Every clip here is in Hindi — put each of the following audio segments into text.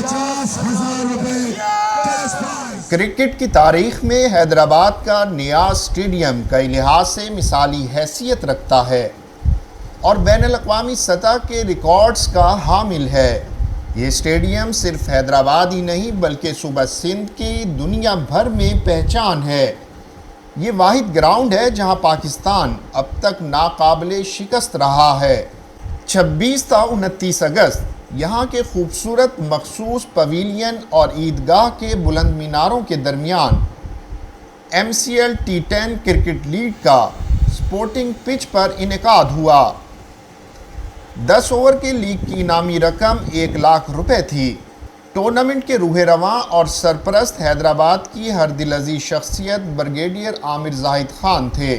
50,000 रुपए कैश प्राइज। क्रिकेट की तारीख में हैदराबाद का नियाज स्टेडियम कई लिहाज से मिसाली हैसियत रखता है और बैनुल-अक़वामी सतह के रिकॉर्ड्स का हामिल है। ये स्टेडियम सिर्फ हैदराबाद ही नहीं बल्कि सूबा सिंध की दुनिया भर में पहचान है। ये वाहिद ग्राउंड है जहां पाकिस्तान अब तक नाकाबिले शिकस्त रहा है। 26 था 29 अगस्त यहाँ के खूबसूरत मखसूस पवेलियन और ईदगाह के बुलंद मीनारों के दरमियान MCL T10 क्रिकेट लीग का स्पोर्टिंग पिच पर इनेकाद हुआ। 10 ओवर के लीग की इनामी रकम 1 लाख रुपए थी। टूर्नामेंट के रूह रवां और सरपरस्त हैदराबाद की हर दिलअज़ीज़ शख्सियत ब्रिगेडियर आमिर जाहिद खान थे,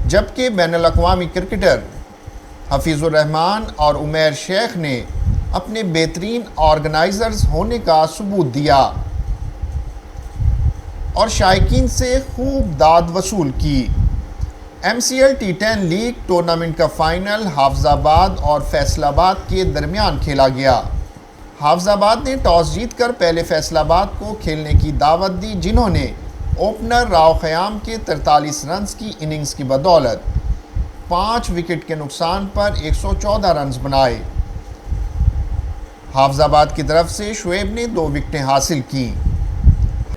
जबकि बैनुल-अक़वामी क्रिकेटर हफीज़ुर रहमान और उमैर शेख ने अपने बेहतरीन ऑर्गेनाइज़र्स होने का सबूत दिया और शायकीन से खूब दाद वसूल की। MCL T10 लीग टूर्नामेंट का फ़ाइनल हाफिज़ाबाद और फैसलाबाद के दरमियान खेला गया। हाफिज़ाबाद ने टॉस जीतकर पहले फैसलाबाद को खेलने की दावत दी, जिन्होंने ओपनर राव ख़याम के 43 रन्स की इनिंग्स की बदौलत 5 विकेट के नुकसान पर 114 रन्स बनाए। हाफिज़ाबाद की तरफ से शुएब ने 2 विकेटें हासिल की।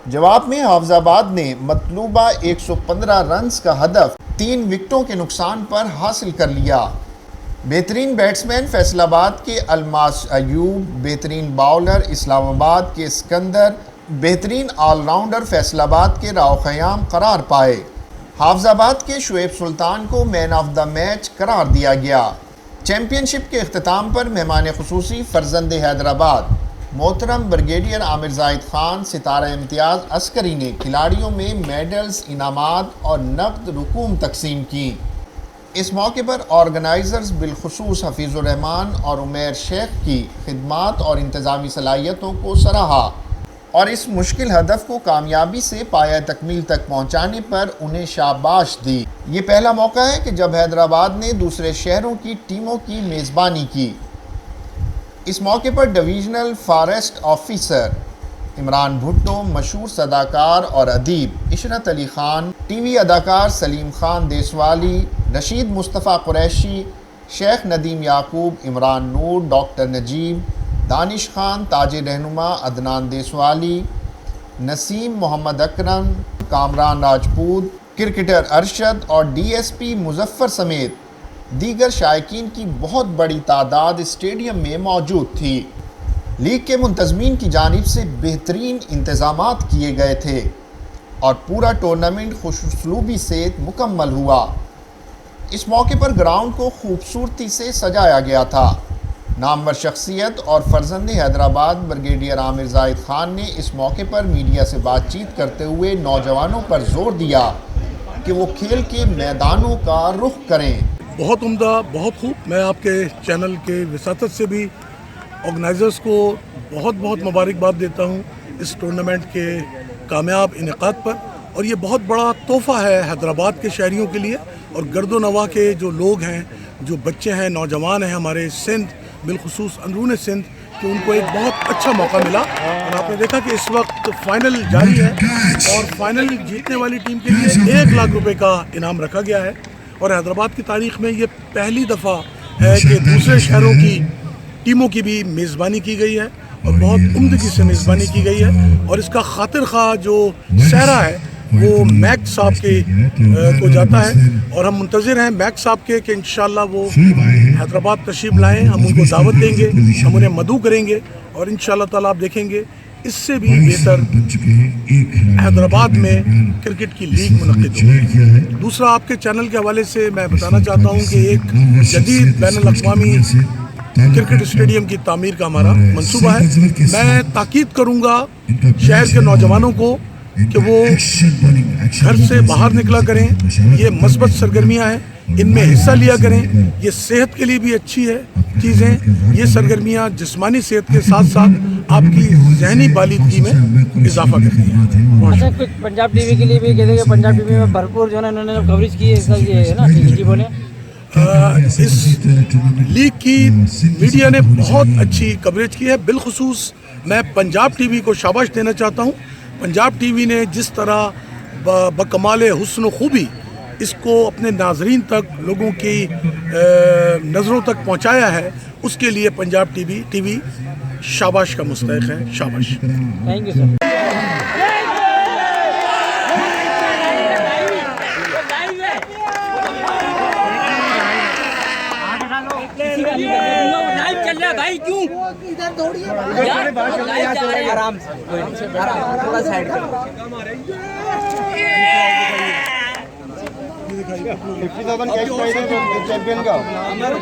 जवाब में हाफिज़ाबाद ने मतलूबा 115 रन्स का हदफ 3 विकेटों के नुकसान पर हासिल कर लिया। बेहतरीन बैट्समैन फैसलाबाद के अलमास अयूब, बेहतरीन बाउलर इस्लामाबाद के सिकंदर, बेहतरीन ऑलराउंडर फैसलाबाद के राव ख़याम करार पाए। हाफिज़ाबाद के शुएब सुल्तान को मैन ऑफ द मैच करार दिया गया। चैम्पियनशिप के अख्ताम पर मेहमान खुसूसी फर्जंद हैदराबाद मोहतरम ब्रिगेडियर आमिर जाहिद खान सितारा इम्तियाज़ अस्करी ने खिलाड़ियों में मेडल्स, इनामात और नकद रकूम तकसीम की। इस मौके पर ऑर्गेनाइज़र्स बिलखुसूस हफीज़ुर रहमान और उमैर शेख की खिदमात और इंतज़ामी सलाहियतों को सराहा और इस मुश्किल हदफ को कामयाबी से पाया तकमील तक पहुँचाने पर उन्हें शाबाश दी। ये पहला मौका है कि जब हैदराबाद ने दूसरे शहरों की टीमों की मेज़बानी की। इस मौके पर divisional forest officer Imran Bhutto, मशहूर सदाकार और अदीब इशरत अली खान, टीवी अदाकार सलीम खान देसवाली, रशीद मुस्तफ़ा कुरैशी, शेख नदीम याकूब, इमरान नूर, डॉक्टर नजीब, दानिश खान, ताज रहनुमा अदनान देसवाली, नसीम मोहम्मद अकरम, कामरान राजपूत, क्रिकेटर अरशद और DSP मुजफ्फर समेत दीगर शायकीन की बहुत बड़ी तादाद स्टेडियम में मौजूद थी। लीग के मुंतज़मीन की जानिब से बेहतरीन इंतज़ामात किए गए थे और पूरा टूर्नामेंट खुशउस्लूबी से मुकम्मल हुआ। इस मौके पर ग्राउंड को खूबसूरती से सजाया गया था। नामवर शख्सियत और फर्जंद हैदराबाद ब्रिगेडियर आमिर जाहिद खान ने इस मौके पर मीडिया से बातचीत करते हुए नौजवानों पर जोर दिया कि वो खेल के मैदानों का रुख करें। बहुत उम्दा, बहुत खूब। मैं आपके चैनल के वसातत से भी ऑर्गेनाइज़र्स को बहुत बहुत मुबारकबाद देता हूँ इस टूर्नामेंट के कामयाब इनेकाद पर। और ये बहुत बड़ा तोहफ़ा है हैदराबाद के शहरियों के लिए और गर्दो नवा के जो लोग हैं, जो बच्चे हैं, नौजवान हैं हमारे सिंध, बिलखुसूस अंदरून सिंध, कि उनको एक बहुत अच्छा मौका मिला। और आपने देखा कि इस वक्त फ़ाइनल जारी है और फाइनल जीतने वाली टीम के लिए 1 लाख रुपए का इनाम रखा गया है। और हैदराबाद की तारीख़ में ये पहली दफ़ा है कि दूसरे शहरों की टीमों की भी मेज़बानी की गई है और बहुत उम्दगी से मेज़बानी की गई है। और इसका खातिर खा जो सहरा है वो मैक साहब के को जाता है और हम मुंतज़िर हैं मैक साहब के कि इंशाअल्लाह वो हैदराबाद तशरीफ़ लाएँ। हम उनको दावत देंगे, हम उन्हें मदऊ करेंगे और इंशाअल्लाह ताला आप देखेंगे इससे भी बेहतर हैदराबाद में क्रिकेट की लीग मुनक़िद होगी। दूसरा, आपके चैनल के हवाले से मैं बताना चाहता हूँ कि एक जदीद बैनुल-अक़वामी क्रिकेट स्टेडियम की तामीर का हमारा मंसूबा है। मैं ताकीद करूँगा शहर के नौजवानों को कि वो घर से बाहर निकला करें। ये मस्बत सरगर्मियाँ हैं, इनमें हिस्सा लिया करें। ये सेहत के लिए भी अच्छी है चीज़ें। ये सरगर्मियाँ जिस्मानी सेहत के साथ साथ आपकी जहनी बालिदगी में इजाफा करती हैं। अच्छा, कुछ पंजाब टीवी के लिए भी कहते हैं कि पंजाब टीवी में भरपूर जो है ना उन्होंने कवरेज की है, इसका ये है ना टीमों ने इस लीग की मीडिया ने बहुत अच्छी कवरेज की है। बिलखुसूस मैं पंजाब टीवी को शाबाश देना चाहता हूँ। पंजाब टीवी ने जिस तरह बकमाल हुस्न खूबी इसको अपने नाजरीन तक, लोगों की नज़रों तक पहुँचाया है, उसके लिए पंजाब टीवी शाबाश का मुस्तहिक है। शाबाश। Thank you sir. लाइव चल रहा है भाई, क्यों इधर दौड़िए आराम से थोड़ा साइड चैंपियन का अमर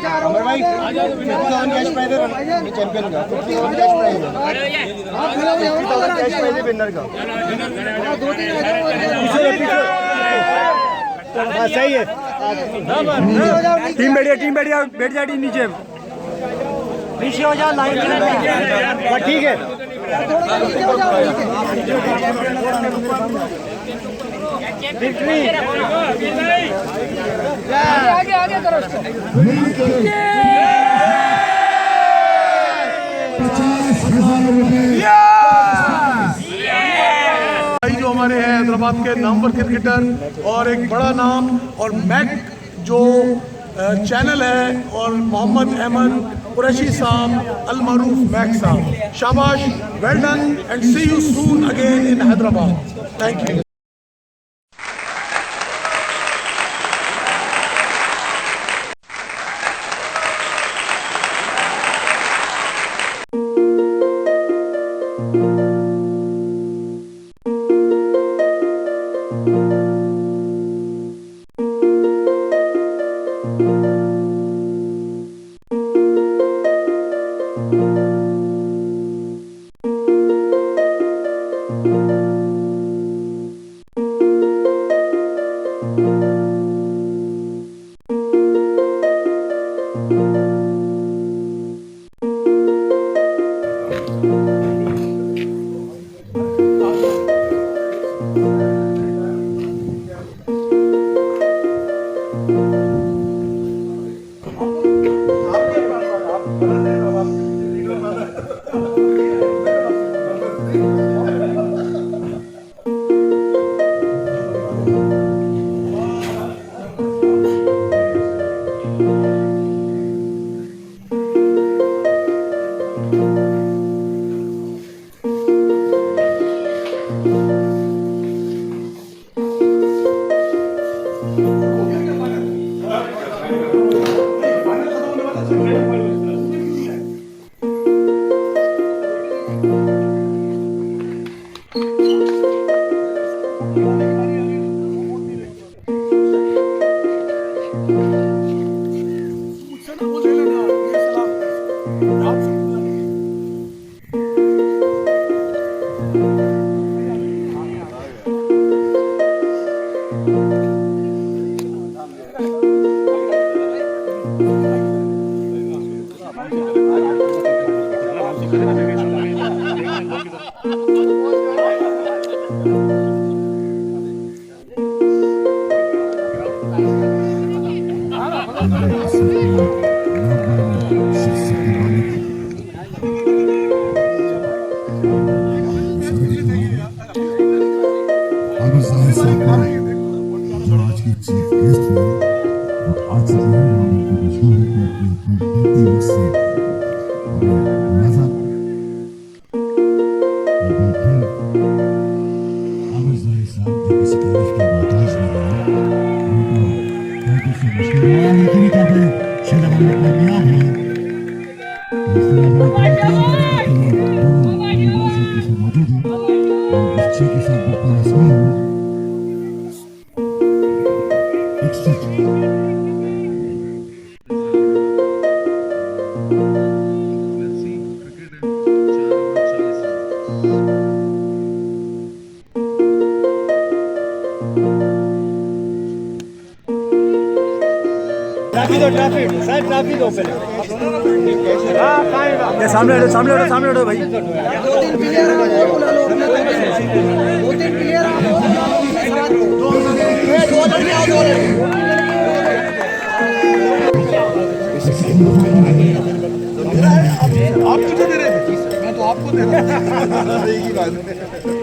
भाई 50,000 कैश प्राइज है चैंपियन का, 50,000 कैश प्राइज है, 50,000 कैश प्राइज है विनर का। सही है। टीम बैठिए बैठ जा टीम नीचे पीछे हो जाओ, लाइन ठीक है। आगे करो उसको। 50,000 रुपए जो हमारे हैं हैदराबाद के नामवर क्रिकेटर और एक बड़ा नाम और मैक जो चैनल है, और मोहम्मद अहमद कुरैशी साहब, अल मारूफ मैक साहब, शाबाश, well done and see you soon again in Hyderabad. Thank you. जो आज की चीफ गेस्ट हुए और आज से मशहूर है से नजर आमिर ज़ाहिर साहब जो किसी तारीफ के मोहताज नहीं रहे, उनको बहुत सी मुश्किल है, लेकिन काफी शायद हमारे कामयाब है। इस तरह हम काम करते हैं दोनों यूनिवर्सिटी के साथ मौजूद हैं और बच्चे के साथ बप्पा आसमान हुआ ट्रॉफी दो पहले। सामने हटो भाई। दो तीन प्लेयर बुला लो अपने, दो तीन प्लेयर आप कितने दे रहे थे? मैं तो आपको दे रहा हूँ।